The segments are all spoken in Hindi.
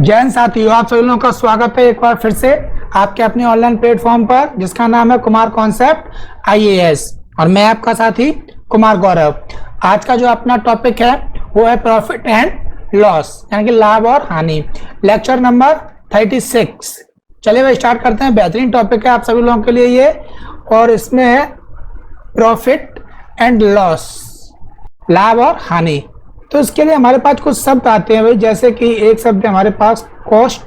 जैन साथियों, आप सभी लोगों का स्वागत है एक बार फिर से आपके अपने ऑनलाइन प्लेटफॉर्म पर जिसका नाम है कुमार कॉन्सेप्ट आईएएस और मैं आपका साथी कुमार गौरव। आज का जो अपना टॉपिक है वो है प्रॉफिट एंड लॉस यानी कि लाभ और हानि, लेक्चर नंबर 36। चलिए भाई स्टार्ट करते हैं। बेहतरीन टॉपिक है आप सभी लोगों के लिए ये, और इसमें है प्रॉफिट एंड लॉस, लाभ और हानि। तो इसके लिए हमारे पास कुछ शब्द आते हैं भाई, जैसे कि एक शब्द है हमारे पास कॉस्ट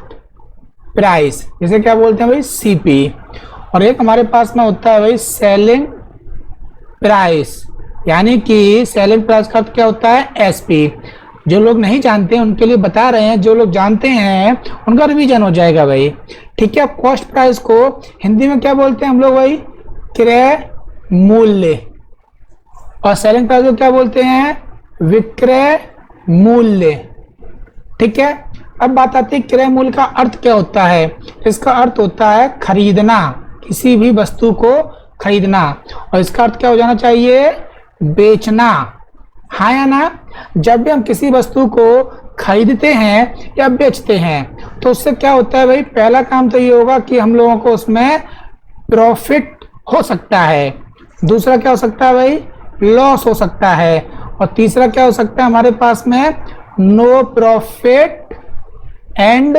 प्राइस, जैसे क्या बोलते हैं भाई सीपी, और एक हमारे पास में होता है भाई सेलिंग प्राइस, यानी कि सेलिंग प्राइस का क्या होता है एसपी। जो लोग नहीं जानते हैं उनके लिए बता रहे हैं, जो लोग जानते हैं उनका रिवीजन हो जाएगा भाई। ठीक है, कॉस्ट प्राइस को हिंदी में क्या बोलते हैं हम लोग भाई, क्रय मूल्य, और सेलिंग प्राइस को क्या बोलते हैं, विक्रय मूल्य। ठीक है, अब बात आती है क्रय मूल्य का अर्थ क्या होता है। इसका अर्थ होता है खरीदना, किसी भी वस्तु को खरीदना, और इसका अर्थ क्या हो जाना चाहिए, बेचना। हाँ या ना, जब भी हम किसी वस्तु को खरीदते हैं या बेचते हैं तो उससे क्या होता है भाई, पहला काम तो ये होगा कि हम लोगों को उसमें प्रॉफिट हो सकता है, दूसरा क्या हो सकता है भाई, लॉस हो सकता है, और तीसरा क्या हो सकता है हमारे पास में, no profit and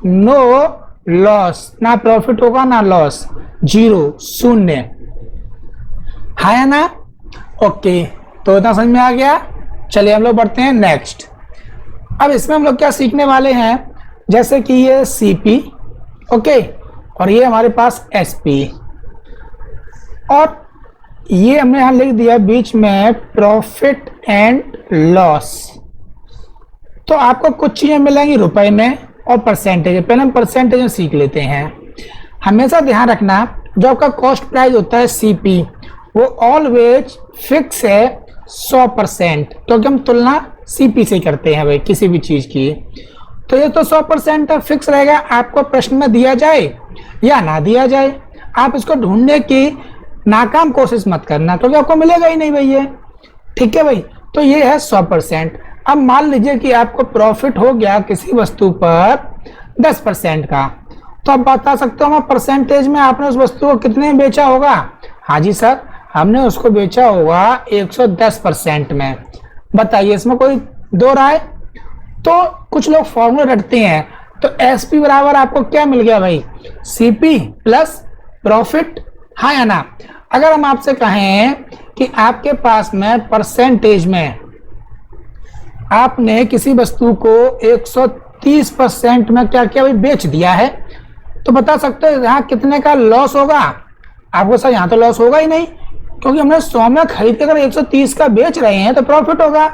no loss. ना प्रॉफिट होगा ना लॉस, जीरो, शून्य। है या ना? ओके, तो इतना समझ में आ गया। चलिए हम लोग बढ़ते हैं नेक्स्ट। अब इसमें हम लोग क्या सीखने वाले हैं, जैसे कि ये सीपी, ओके, और ये हमारे पास एसपी, और ये हमने यहां लिख दिया बीच में प्रॉफिट एंड लॉस। तो आपको कुछ चीजें मिलेंगी रुपए में और परसेंटेज। पहले हम परसेंटेज में सीख लेते हैं। हमेशा ध्यान रखना, जो आपका कॉस्ट प्राइस होता है सीपी, वो ऑलवेज फिक्स है 100%, क्योंकि हम तुलना सीपी से करते हैं भाई किसी भी चीज की। तो ये तो 100% फिक्स रहेगा, आपको प्रश्न में दिया जाए या ना दिया जाए, आप इसको ढूंढने की नाकाम कोशिश मत करना, क्योंकि आपको मिलेगा ही नहीं भैया। ठीक है भाई, तो ये है 100%। अब मान लीजिए कि आपको प्रॉफिट हो गया किसी वस्तु पर 10% का, तो आप बता सकते हो परसेंटेज में आपने उस वस्तु को कितने में बेचा होगा। हाँ जी सर, हमने उसको बेचा होगा 110% में। बताइए, इसमें कोई दो राय? तो कुछ लोग फॉर्मूला रटते हैं, तो एसपी बराबर आपको क्या मिल गया भाई, सीपी प्लस प्रॉफिट। हाँ या ना? अगर हम आपसे कहें कि आपके पास में परसेंटेज में आपने किसी वस्तु को 130% में क्या किया भाई, बेच दिया है, तो बता सकते हो यहाँ कितने का लॉस होगा। आपको सर यहाँ तो लॉस होगा ही नहीं, क्योंकि हमने 100 में खरीद के अगर 130 का बेच रहे हैं तो प्रॉफिट होगा।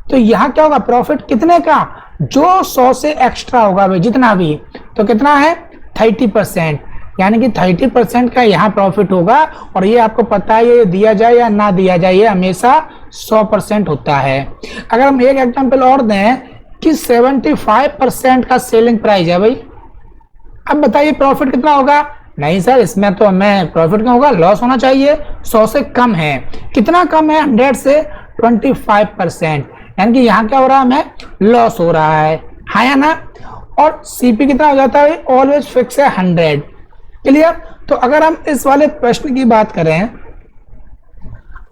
तो यहाँ क्या होगा, प्रॉफिट कितने का, जो 100 से एक्स्ट्रा होगा भाई, जितना भी, तो कितना है 30%, यानी कि 30% का यहाँ प्रॉफिट होगा। और ये आपको पता है, ये दिया जाए या ना दिया जाए, ये हमेशा 100% होता है। अगर हम एक एग्जांपल और दें कि 75% का सेलिंग प्राइस है भाई, अब बताइए प्रॉफिट कितना होगा। नहीं सर, इसमें तो हमें प्रॉफिट क्या होगा, लॉस होना चाहिए, 100 से कम है। कितना कम है, 100 से 25%, यानी कि यहाँ क्या हो रहा है, हमें लॉस हो रहा है। हाँ या ना? और सीपी कितना हो जाता है, ऑलवेज फिक्स है 100। क्लियर? तो अगर हम इस वाले प्रश्न की बात करें,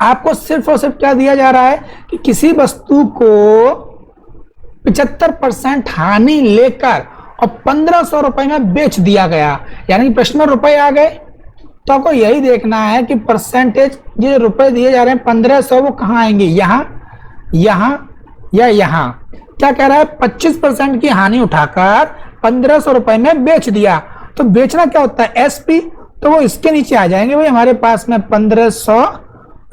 आपको सिर्फ और सिर्फ क्या दिया जा रहा है कि किसी वस्तु को 75% हानि लेकर और 1500 रुपए में बेच दिया गया, यानी कि प्रश्न में रुपए आ गए, तो आपको यही देखना है कि परसेंटेज, ये रुपए दिए जा रहे हैं 1500, वो कहाँ आएंगे, यहाँ, यहाँ या यहाँ। क्या कह रहा है, 25% की हानि उठाकर 1500 रुपए में बेच दिया। तो बेचना क्या होता है, एसपी, तो वो इसके नीचे आ जाएंगे भाई हमारे पास में 1500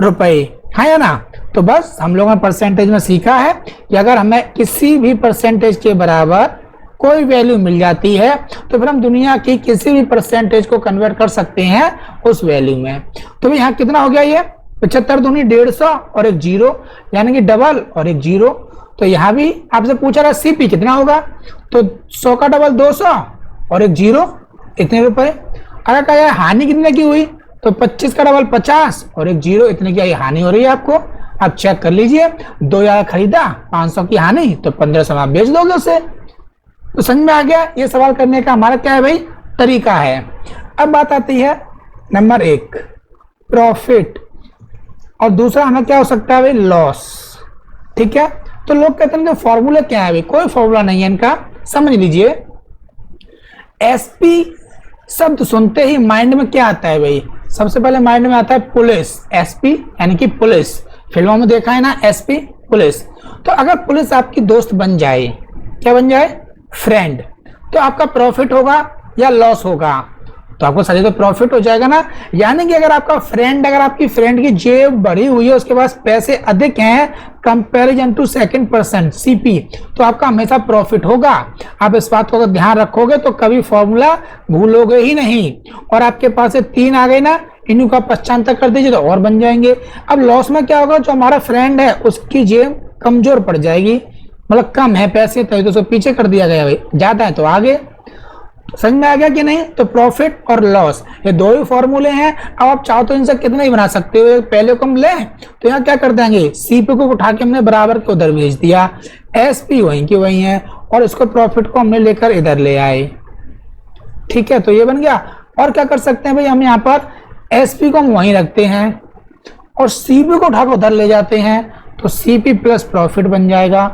रुपए। है या ना? तो बस हम लोगों ने परसेंटेज में सीखा है कि अगर हमें किसी भी परसेंटेज के बराबर कोई वैल्यू मिल जाती है तो फिर हम दुनिया की किसी भी परसेंटेज को कन्वर्ट कर सकते हैं उस वैल्यू में। तो यहाँ कितना हो गया, ये 75 दूनी 150 और एक जीरो, यानी कि डबल और एक जीरो। तो यहाँ भी आपसे पूछा रहा सीपी कितना होगा, तो 100 का डबल 200 और एक जीरो, इतने रुपए। अगर कहा जाए हानि कितने की हुई, तो 25 का डबल 50 और एक जीरो, इतने की हानि हो रही है आपको। आप चेक कर लीजिए, 2000 खरीदा, 500 की हानि, तो 1500 में आप बेच दोगे उसे। तो समझ में आ गया ये सवाल करने का हमारा क्या है भाई, तरीका है। अब बात आती है नंबर 1 प्रॉफिट, और दूसरा हमें क्या हो सकता है भाई, लॉस। ठीक है, तो लोग कहते हैं कि फॉर्मूला क्या है भाई, कोई फॉर्मूला नहीं है इनका। समझ लीजिए, एसपी शब्द सुनते ही माइंड में क्या आता है भाई, सबसे पहले माइंड में आता है पुलिस। एसपी यानी कि पुलिस, फिल्मों में देखा है ना एसपी पुलिस। तो अगर पुलिस आपकी दोस्त बन जाए, क्या बन जाए, फ्रेंड, तो आपका प्रॉफिट होगा या लॉस होगा, तो आपको सही तो प्रॉफिट हो जाएगा ना। यानी कि अगर आपका फ्रेंड, अगर आपकी फ्रेंड की जेब बढ़ी हुई है, उसके पास पैसे अधिक हैं comparison to second person CP, तो आपका हमेशा प्रॉफिट होगा। आप इस बात को अगर ध्यान रखोगे तो कभी फॉर्मूला भूलोगे ही नहीं। और आपके पास से 3 आ गए ना, इन्हीं का पश्चांतर कर दीजिए तो और बन जाएंगे। अब लॉस में क्या होगा, जो हमारा फ्रेंड है उसकी जेब कमजोर पड़ जाएगी, मतलब कम है पैसे, तो उसको पीछे कर दिया गया भाई, ज्यादा है तो आगे। समझ में आ गया कि नहीं। तो प्रॉफिट और लॉस ये दो ही फॉर्मूले हैं। अब आप चाहो तो इनसे कितने ही बना सकते हो। पहले को हम लें तो यहाँ क्या कर देंगे, सीपी को उठा के हमने बराबर के उधर भेज दिया, एसपी वहीं की वहीं है, और इसको प्रॉफिट को हमने लेकर इधर ले आए। ठीक है, तो ये बन गया। और क्या कर सकते हैं भाई, हम यहाँ पर एसपी को हम वहीं रखते हैं और सीपी को उठाकर उधर ले जाते हैं, तो सीपी प्लस प्रॉफिट बन जाएगा।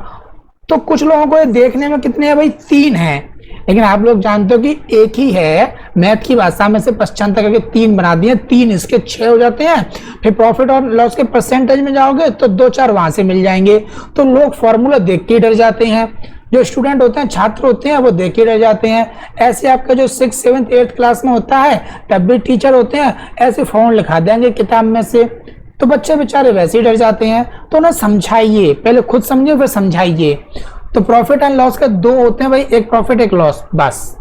तो कुछ लोगों को ये देखने में कितने हैं भाई, 3 हैं, लेकिन आप लोग जानते हो कि एक ही है। मैथ की भाषा में से पश्चांतर करके 3 बना दिए, 3 इसके 6 हो जाते हैं। फिर प्रॉफिट और लॉस के परसेंटेज में जाओगे तो 2-4 वहां से मिल जाएंगे। तो लोग फॉर्मूला देख के डर जाते हैं, जो स्टूडेंट होते हैं, छात्र होते हैं, वो देख के डर जाते हैं। ऐसे आपका जो 6th 7th 8th क्लास में होता है, तब भी टीचर होते हैं ऐसे फॉर्मूला लिखा देंगे किताब में से, तो बच्चे बेचारे वैसे ही डर जाते हैं। तो उन्हें समझाइए, पहले खुद समझिए फिर समझाइए। तो प्रॉफिट एंड लॉस का 2 होते हैं भाई, एक प्रॉफिट एक लॉस, बस।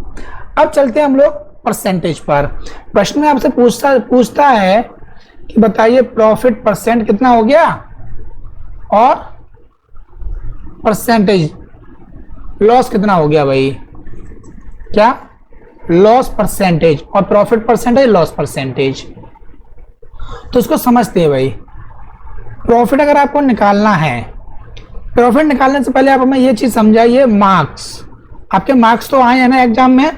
अब चलते हैं हम लोग परसेंटेज पर। प्रश्न में आपसे पूछता है कि बताइए प्रॉफिट परसेंट कितना हो गया और परसेंटेज लॉस कितना हो गया भाई, क्या, लॉस परसेंटेज और प्रॉफिट परसेंटेज, लॉस परसेंटेज। तो उसको समझते हैं भाई। प्रॉफिट अगर आपको निकालना है, प्रॉफिट निकालने से पहले आप हमें ये चीज समझाइए, मार्क्स, आपके मार्क्स तो आए हैं ना एग्जाम में।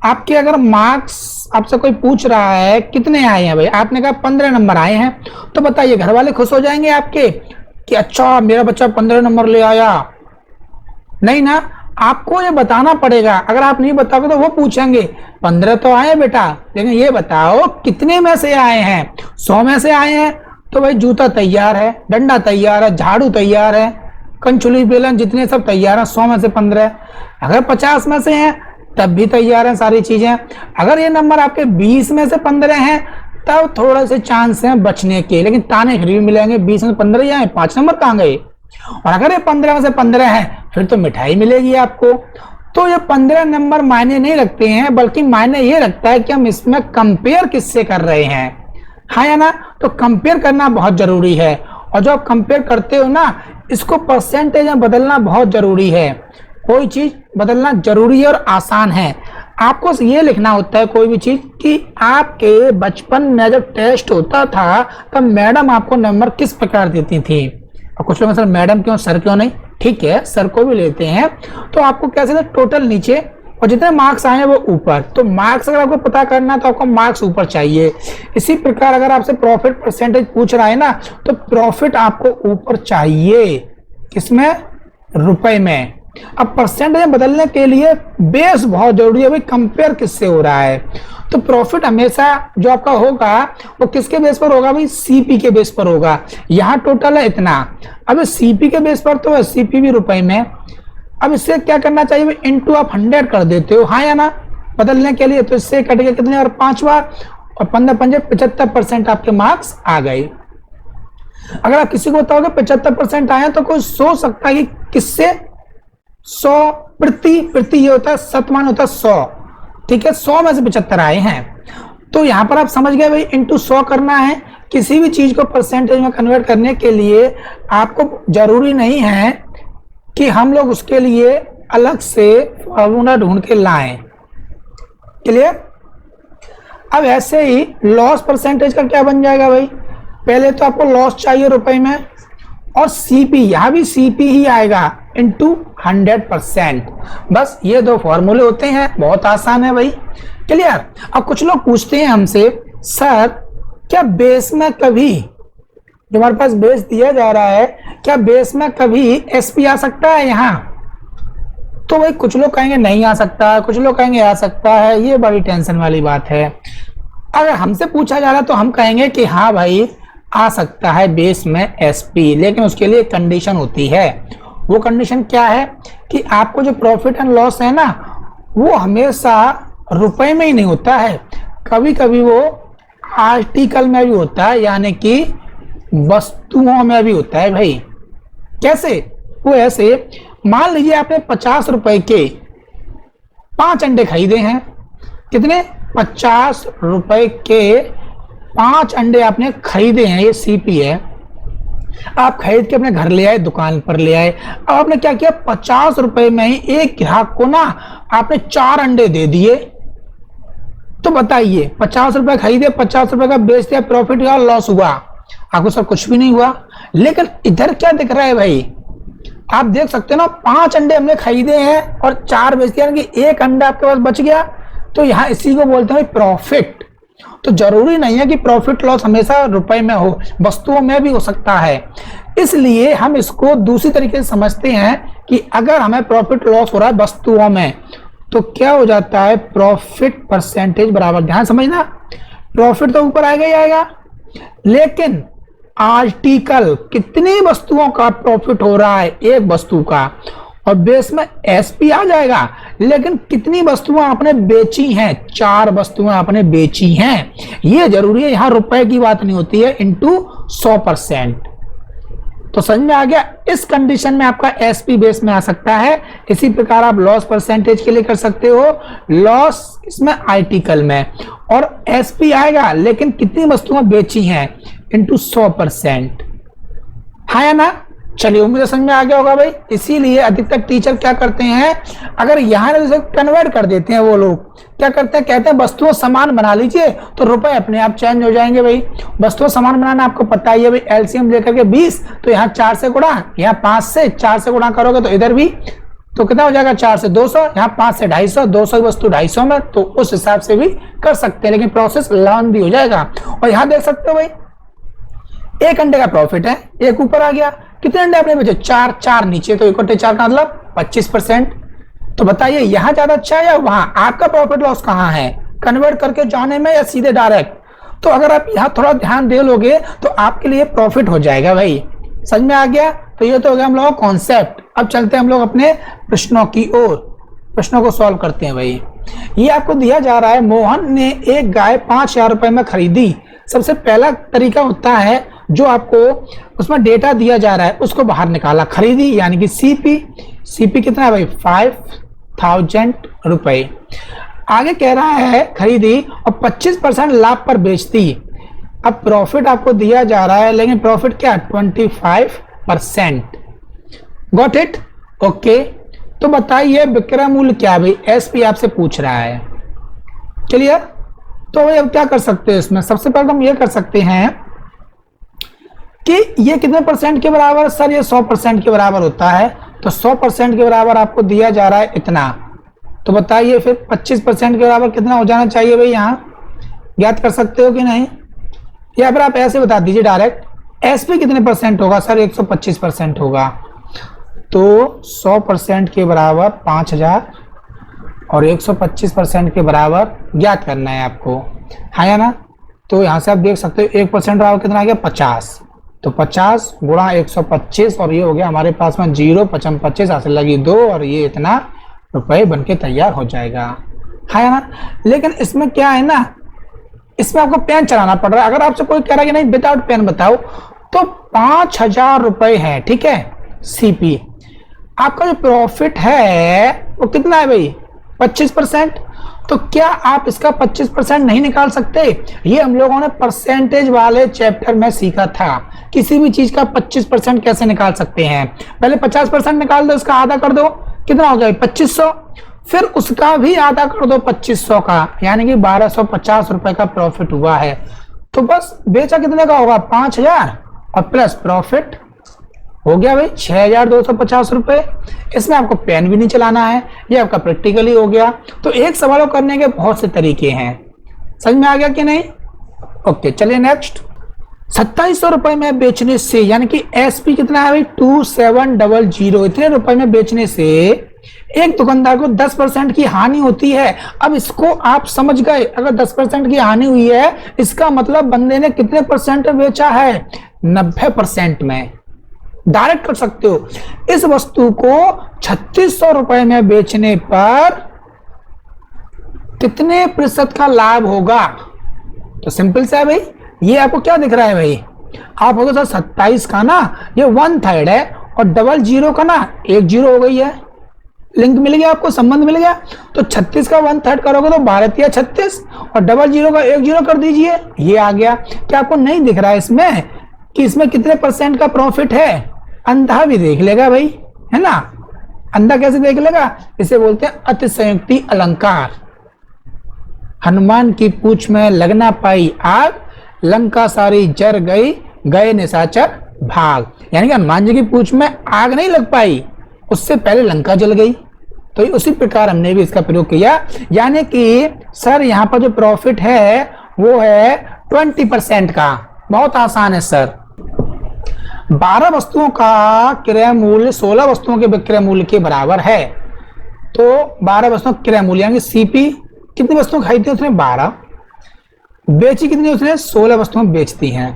आपके अगर मार्क्स आपसे कोई पूछ रहा है कितने आए हैं भाई, आपने कहा 15 नंबर आए हैं, तो बताइए घर वाले खुश हो जाएंगे आपके कि अच्छा मेरा बच्चा 15 नंबर ले आया? नहीं ना, आपको ये बताना पड़ेगा। अगर आप नहीं बताओगे तो वो पूछेंगे 15 तो आए बेटा, लेकिन ये बताओ कितने में से आए हैं। 100 में से आए हैं तो भाई जूता तैयार है, डंडा तैयार है, झाड़ू तैयार है, कंचुली बेलन जितने सब तैयार हैं। 100 में से 15, अगर 50 में से हैं तब भी तैयार हैं सारी चीजें। अगर ये नंबर आपके 20 में से 15 हैं तब थोड़ा से चांस है बचने के, लेकिन ताने भी मिलेंगे। 20 में 15 ही आए, 5 नंबर कहाँ गए। और अगर ये 15 में से 15 है फिर तो मिठाई मिलेगी आपको। तो ये 15 नंबर मायने नहीं रखते हैं, बल्कि मायने ये रखता है कि हम इसमें कंपेयर किससे कर रहे हैं, हाँ या ना। तो कंपेयर करना बहुत जरूरी है, और जो आप कंपेयर करते हो ना, इसको परसेंटेज में बदलना बहुत जरूरी है। कोई चीज बदलना जरूरी है और आसान है। आपको ये लिखना होता है कोई भी चीज कि आपके बचपन में जब टेस्ट होता था तब मैडम आपको नंबर किस प्रकार देती थी। और कुछ लोग सर मैडम क्यों सर क्यों नहीं, ठीक है सर को भी लेते हैं। तो आपको कैसे टोटल नीचे और जितने मार्क्स आए हैं वो ऊपर। तो मार्क्स अगर आपको पता करना है तो आपको मार्क्स ऊपर चाहिए। इसी प्रकार अगर आपसे प्रॉफिट परसेंटेज पूछ रहा है ना, तो प्रॉफिट आपको ऊपर चाहिए, किसमें, रुपए में। अब परसेंटेज बदलने के लिए बेस बहुत जरूरी है भाई, कंपेयर किससे हो रहा है। तो प्रॉफिट हमेशा जो आपका होगा वो किसके बेस पर होगा भाई, सीपी के बेस पर होगा। यहाँ टोटल है इतना, अब सीपी के बेस पर तो है, सीपी भी रुपए में। अब इससे क्या करना चाहिए भाई, इंटू आप 100 कर देते हो, हाँ या ना, बदलने के लिए। तो इससे कट गया कितने, और 5 बार, और 15 75% आपके मार्क्स आ गए। अगर आप किसी को बताओगे 75% आए तो कोई सोच सकता है कि किससे, 100 प्रति ये होता है, शतमान होता है 100, ठीक है, 100 में से 75 आए हैं। तो यहां पर आप समझ गए भाई, इंटू 100 करना है। किसी भी चीज को परसेंटेज में कन्वर्ट करने के लिए आपको जरूरी नहीं है कि हम लोग उसके लिए अलग से फॉर्मूला ढूंढ के लाएं। क्लियर। अब ऐसे ही लॉस परसेंटेज का क्या बन जाएगा भाई, पहले तो आपको लॉस चाहिए रुपए में, और सीपी, यहां भी सीपी ही आएगा इंटू 100%। बस ये दो फॉर्मूले होते हैं, बहुत आसान है भाई। क्लियर। अब कुछ लोग पूछते हैं हमसे, सर क्या बेस में कभी, जो हमारे पास बेस दिया जा रहा है, क्या बेस में कभी एसपी आ सकता है यहाँ? तो भाई कुछ लोग कहेंगे नहीं आ सकता है, कुछ लोग कहेंगे आ सकता है। ये बड़ी टेंशन वाली बात है। अगर हमसे पूछा जा रहा तो हम कहेंगे कि हाँ भाई आ सकता है बेस में एसपी, लेकिन उसके लिए कंडीशन होती है। वो कंडीशन क्या है कि आपको जो प्रॉफिट एंड लॉस है ना, वो हमेशा रुपए में ही नहीं होता है, कभी कभी वो आर्टिकल में भी होता है, यानी कि वस्तुओं में भी होता है भाई। कैसे? वो ऐसे, मान लीजिए आपने 50 रुपए के 5 अंडे खरीदे हैं। कितने? 50 रुपए के 5 अंडे आपने खरीदे हैं, ये सीपी है। आप खरीद के अपने घर ले आए, दुकान पर ले आए। अब आपने क्या किया, 50 रुपए में ही एक ग्राहक को ना आपने 4 अंडे दे दिए। तो बताइए, 50 रुपए खरीदे, 50 रुपए का बेच दिया, प्रॉफिट हुआ लॉस हुआ? आपको सर कुछ भी नहीं हुआ। लेकिन इधर क्या दिख रहा है भाई, आप देख सकते हो ना, 5 अंडे हमने खरीदे हैं और 4 बेच दिया, यानी कि एक अंडा आपके पास बच गया। तो यहाँ इसी को बोलते हैं प्रॉफिट। तो जरूरी नहीं है कि प्रॉफिट लॉस हमेशा रुपए में हो, वस्तुओं में भी हो सकता है। इसलिए हम इसको दूसरी तरीके से समझते हैं कि अगर हमें प्रॉफिट लॉस हो रहा है वस्तुओं में, तो क्या हो जाता है, प्रॉफिट परसेंटेज बराबर, ध्यान समझना, प्रॉफिट तो ऊपर आएगा ही आएगा, लेकिन आर्टिकल, कितनी वस्तुओं का प्रॉफिट हो रहा है, एक वस्तु का, और बेस में एसपी आ जाएगा, लेकिन कितनी वस्तुएं आपने बेची हैं, 4 वस्तुएं आपने बेची हैं। ये जरूरी है, यहां रुपए की बात नहीं होती है, इंटू 100%। तो समझ में आ गया। इस कंडीशन में आपका एसपी बेस में आ सकता है। इसी प्रकार आप लॉस परसेंटेज के लिए कर सकते हो, लॉस इसमें आर्टिकल में, और एसपी आएगा लेकिन कितनी वस्तुएं बेची हैं, इंटू 100%। हाँ या ना? चलिए, उम्मीद समझ में आ गया होगा भाई। इसीलिए अधिकतर टीचर क्या करते हैं, अगर यहाँ जैसे कन्वर्ट कर देते हैं, वो लोग क्या करते हैं, कहते हैं वस्तुओं समान बना लीजिए तो रुपए अपने आप चेंज हो जाएंगे भाई। वस्तुओं समान बनाना आपको पता ही है भाई, एलसीएम लेकर के 20, तो यहाँ 4 से गुणा, यहाँ 5 से 4 से गुणा करोगे तो इधर भी तो कितना हो जाएगा, 4 से 200, यहाँ 5 से 250, 200 की वस्तु 250 में, तो उस हिसाब से भी कर सकते हैं, लेकिन प्रोसेस लर्न भी हो जाएगा। और यहाँ देख सकते हो भाई, एक अंडे का प्रॉफिट है, एक ऊपर आ गया, कितने अंडे आपने बेचे, 4, 4 नीचे, तो इकट्ठे 4 का मतलब 25%। तो बताइए यहां ज्यादा अच्छा है या वहां? आपका प्रॉफिट लॉस कहां है, कन्वर्ट करके जाने में या सीधे डायरेक्ट? तो अगर आप यहां थोड़ा ध्यान दे लोगे तो आपके लिए प्रॉफिट हो जाएगा भाई। समझ में आ गया? तो ये तो हो गया हम लोगों का कॉन्सेप्ट। अब चलते हैं हम लोग अपने प्रश्नों की ओर, प्रश्नों को सॉल्व करते हैं भाई। ये आपको दिया जा रहा है, मोहन ने एक गाय 5000 रुपए में खरीदी। सबसे पहला तरीका होता है, जो आपको उसमें डेटा दिया जा रहा है उसको बाहर निकाला, खरीदी यानी कि सीपी। सीपी कितना है भाई, 5000 रुपए। आगे कह रहा है खरीदी और 25% लाभ पर बेचती। अब प्रॉफिट आपको दिया जा रहा है, लेकिन प्रॉफिट क्या, 25%। Got it? ओके। तो बताइए विक्रय मूल्य क्या है भाई, एसपी आपसे पूछ रहा है। क्लियर? तो भाई अब क्या कर सकते हैं इसमें, सबसे पहले हम ये कर सकते हैं कि ये कितने परसेंट के बराबर, सर ये 100% के बराबर होता है। तो 100% के बराबर आपको दिया जा रहा है इतना, तो बताइए फिर 25% के बराबर कितना हो जाना चाहिए भाई, यहाँ ज्ञात कर सकते हो कि नहीं? या फिर आप ऐसे बता दीजिए डायरेक्ट, एसपी कितने परसेंट होगा, सर 125% होगा। तो 100% के बराबर 5000 और 125% के बराबर ज्ञात करना है आपको, हाँ या ना? तो यहाँ से आप देख सकते हो 1% बराबर कितना आ गया, 50। तो 50 गुणा 125, और ये हो गया हमारे पास में 0, 55 25 हासिल लगी 2, और ये इतना रुपए बनके तैयार हो जाएगा, है ना? लेकिन इसमें क्या है ना, इसमें आपको पेन चलाना पड़ रहा है। अगर आपसे कोई कह रहा है कि नहीं विदाउट पेन बताओ, तो 5000 रुपए है, ठीक है, सीपी। आपका जो प्रॉफिट है वो कितना है भाई, 25%। तो क्या आप इसका 25% नहीं निकाल सकते? ये हम लोगों ने परसेंटेज वाले चैप्टर में सीखा था, किसी भी चीज का 25% कैसे निकाल सकते हैं। पहले 50% निकाल दो, इसका आधा कर दो, कितना हो गया 2500, फिर उसका भी आधा कर दो 2500 का, यानी कि 1250 रुपए का प्रॉफिट हुआ है। तो बस बेचा कितने का होगा, 5000 और प्लस प्रॉफिट हो गया भाई 6,250 रुपए। इसमें आपको पेन भी नहीं चलाना है, ये आपका प्रैक्टिकली हो गया। तो एक सवाल को करने के बहुत से तरीके हैं, समझ में आ गया कि नहीं? ओके, चलिए नेक्स्ट। 2700 रुपए में बेचने से, यानी कि एसपी कितना है भाई 2700, इतने रुपए में बेचने से एक दुकानदार को 10% की हानि होती है। अब इसको आप समझ गए, अगर 10% की हानि हुई है इसका मतलब बंदे ने कितने परसेंट बेचा है? 90% में। डायरेक्ट कर सकते हो, इस वस्तु को 3600 रुपए में बेचने पर कितने प्रतिशत का लाभ होगा? तो सिंपल सा है भाई, ये आपको क्या दिख रहा है भाई, आप होगा सर 27 का ना ये 1/3 है और 00 का ना 1 0 हो गई है। लिंक मिल गया आपको, संबंध मिल गया। तो 36 का 1/3 करोगे तो 12 36 और 00 का 1 0 कर दीजिए, ये आ गया। क्या आपको नहीं दिख रहा है इसमें कि इसमें कितने % का प्रॉफिट है? अंधा भी देख लेगा भाई, है ना। अंधा कैसे देख लेगा? इसे बोलते हैं अतिशयोक्ति अलंकार। हनुमान की पूंछ में लगना पाई आग, लंका सारी जर गई, गए निशाचर भाग। यानी कि हनुमान जी की पूंछ में आग नहीं लग पाई, उससे पहले लंका जल गई। तो उसी प्रकार हमने भी इसका प्रयोग किया, यानी कि सर यहाँ पर जो प्रॉफिट है वो है 20% का। बहुत आसान है सर। 12 वस्तुओं का क्रय मूल्य 16 वस्तुओं के विक्रय मूल्य के बराबर है। तो 12 वस्तुओं का क्रय मूल्य, यानी सीपी कितनी वस्तुएं खरीदती है उसने? 12। बेची कितनी उसने? 16 वस्तुएं बेचती हैं।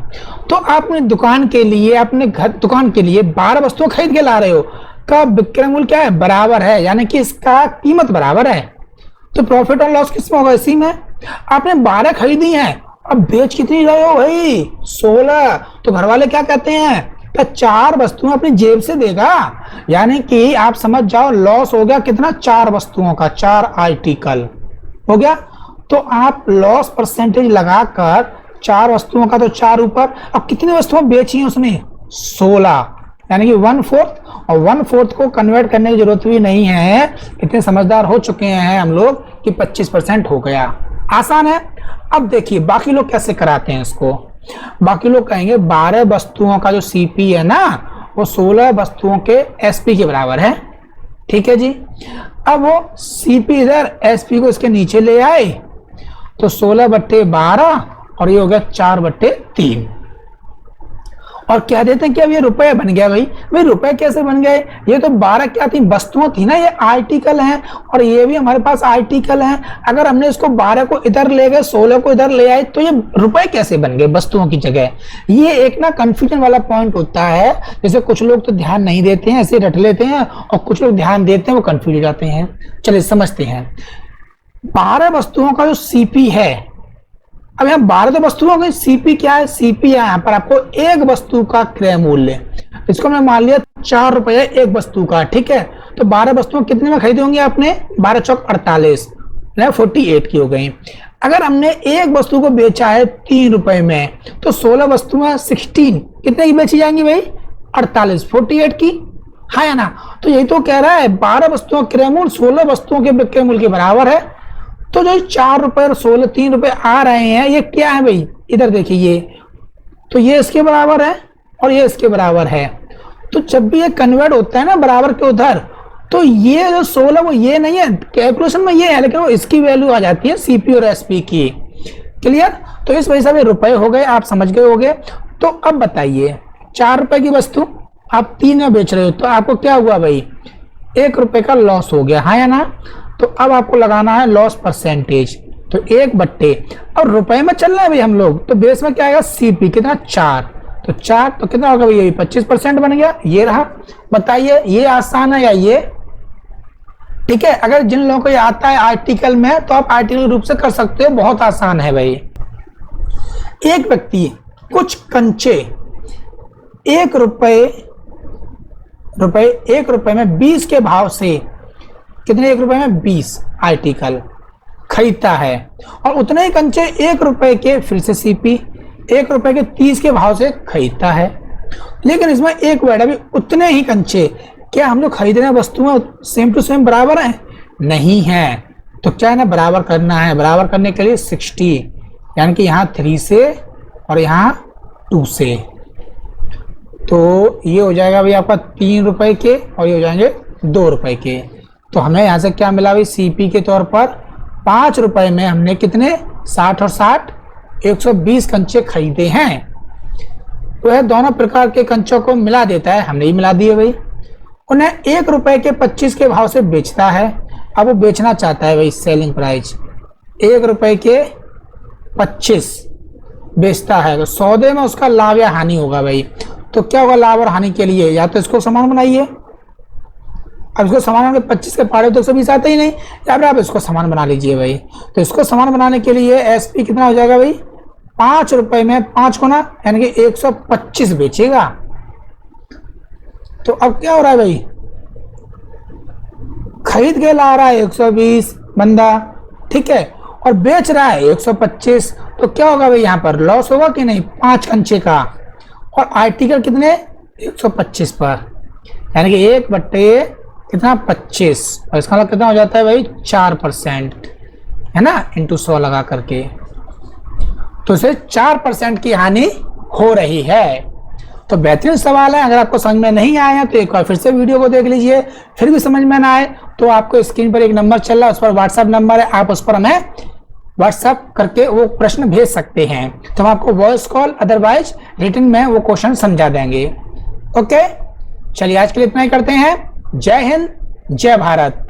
तो आप अपनी दुकान के लिए, अपने घर दुकान के लिए 12 वस्तुएं खरीद के ला रहे हो, का विक्रय मूल्य क्या है? बराबर है, यानी कि इसका कीमत बराबर है। तो प्रॉफिट और लॉस किसमें होगा? इसी में। आपने 12 खरीदी हैं, अब बेच कितनी रहे हो भाई? 16। तो घर वाले क्या कहते हैं? क्या 4 वस्तुएं अपनी जेब से देगा? यानी कि आप समझ जाओ लॉस हो गया कितना? 4 वस्तुओं का, 4 आर्टिकल हो गया। तो आप लॉस परसेंटेज लगाकर 4 वस्तुओं का तो 4 ऊपर, अब कितनी वस्तुएं बेची हैं उसने? 16, यानी कि 1/4। और 1/4 को कन्वर्ट करने की जरूरत भी नहीं है, इतने समझदार हो चुके हैं हम लोग कि 25% हो गया। आसान है। अब देखिए बाकी लोग कैसे कराते हैं इसको। बाकी लोग कहेंगे 12 वस्तुओं का जो सीपी है ना वो 16 वस्तुओं के एसपी के बराबर है। ठीक है जी। अब वो सीपी इधर, एसपी को इसके नीचे ले आए, तो 16/12 और ये हो गया 4/3 और कह देते हैं कि अब ये रुपए बन गया। भाई रुपए कैसे बन गए? ये तो 12 क्या थी? वस्तुएं थी ना, ये आर्टिकल हैं और ये भी हमारे पास आर्टिकल हैं। अगर हमने इसको 12 को इधर ले गए, 16 को इधर ले आए, तो ये रुपए कैसे बन गए वस्तुओं की जगह? ये एक ना कंफ्यूजन वाला पॉइंट होता है। जैसे कुछ लोग तो ध्यान नहीं देते हैं, ऐसे रट लेते हैं, और कुछ लोग ध्यान देते हैं, वो कंफ्यूज हो जाते हैं। चलिए समझते हैं। 12 वस्तुओं का जो सीपी है, अब यहाँ 12 तो वस्तुओं की, सीपी क्या है? सीपी है यहाँ पर आपको एक वस्तु का क्रय मूल्य। इसको मैं मान लिया 4 रुपए एक वस्तु का। ठीक है, तो 12 वस्तुएं कितने में खरीदी होंगी आपने? 12 चौक 48, 48 की हो गई। अगर हमने एक वस्तु को बेचा है 3 रुपए में, तो 16 वस्तुएं 16 कितने की बेची जाएंगी भाई? 48, 48 की। हाँ या ना? तो यही तो कह रहा है 12 वस्तुओं क्रय मूल्य 16 वस्तुओं के विक्रय मूल्य के बराबर है। तो जो 4 रुपए और 16 3 रुपए आ रहे हैं, ये क्या है भाई? इधर देखिए, ये तो ये इसके बराबर है और ये इसके बराबर है। तो जब भी ये कन्वर्ट होता है ना बराबर के उधर, तो ये जो 16 वो ये नहीं है, कैलकुलेशन में ये है, लेकिन वो इसकी वैल्यू आ जाती है सीपी और एसपी की। क्लियर? तो इस वजह से रुपए हो गए, आप समझ गए होंगे। तो अब बताइए 4 रुपए की वस्तु आप 3 में बेच रहे हो, तो आपको क्या हुआ भाई? 1 रुपए का लॉस हो गया। हाँ या ना? तो अब आपको लगाना है लॉस परसेंटेज। तो 1/, और रुपए में चल रहे हैं भाई हम लोग, तो बेस में क्या आएगा? सीपी कितना? 4। तो 4 तो कितना होगा भाई? 25% बन गया। ये रहा। बताइए ये आसान है या ये? ठीक है, अगर जिन लोगों को ये आता है आर्टिकल में, तो आप आर्टिकल रूप से कर सकते हो, बहुत आसान है भाई। एक व्यक्ति कुछ कंचे 1 रुपए में 20 के भाव से, कितने? 1 रुपए में 20 आर्टिकल खरीदता है, और उतने ही कंचे 1 रुपए के, फिर से सीपी 1 रुपए के 30 के भाव से खरीदता है। लेकिन इसमें एक वर्ड, अभी उतने ही कंचे, क्या हम लोग खरीद रहे हैं वस्तुएं सेम टू सेम बराबर है? नहीं है। तो क्या है ना, बराबर करना है। बराबर करने के लिए 60, यानी कि यहाँ 3 से और यहाँ 2 से। तो ये हो जाएगा भाई आपका 3 रुपए के और ये हो जाएंगे 2 रुपए के। तो हमें यहाँ से क्या मिला भाई, सीपी के तौर पर 5 रुपए में हमने कितने 60 और 60 120 कंचे खरीदे हैं। तो यह दोनों प्रकार के कंचों को मिला देता है, हमने ही मिला दिए भाई। उन्हें 1 रुपए के 25 के भाव से बेचता है। अब वो बेचना चाहता है भाई, सेलिंग प्राइस 1 रुपए के 25 बेचता है, तो सौदे में उसका लाभ या हानि होगा भाई। तो क्या होगा लाभ और हानि के लिए, या तो इसको समान बनाइए, अब इसको समान 25 के पारे तो 120 आते ही नहीं, या फिर आप इसको समान बना लीजिए भाई। तो इसको समान बनाने के लिए एसपी कितना हो जाएगा भाई, 5 रुपए में 5 गुना यानी कि 125 बेचेगा। तो अब क्या हो रहा है भाई, खरीद के ला रहा है 120 बंदा, ठीक है, और बेच रहा है 125। तो क्या होगा भाई, यहाँ पर लॉस होगा कि नहीं, 5 कंचे का, और आर्टिकल कितने 125 पर, यानी कि 1 बट्टे कितना 25, और इसका मतलब कितना हो जाता है भाई 4%, है ना, इंटू 100 लगा करके। तो इसे 4% की हानि हो रही है। तो बेहतरीन सवाल है, अगर आपको समझ में नहीं आया तो एक बार फिर से वीडियो को देख लीजिए, फिर भी समझ में ना आए तो आपको स्क्रीन पर एक नंबर चल रहा है, उस पर व्हाट्सएप नंबर है, आप उस पर हमें व्हाट्सएप करके वो प्रश्न भेज सकते हैं, तो हम आपको वॉइस कॉल अदरवाइज रिटन में वो क्वेश्चन समझा देंगे। ओके, चलिए आज के लिए इतना ही करते हैं। जय हिंद, जय भारत।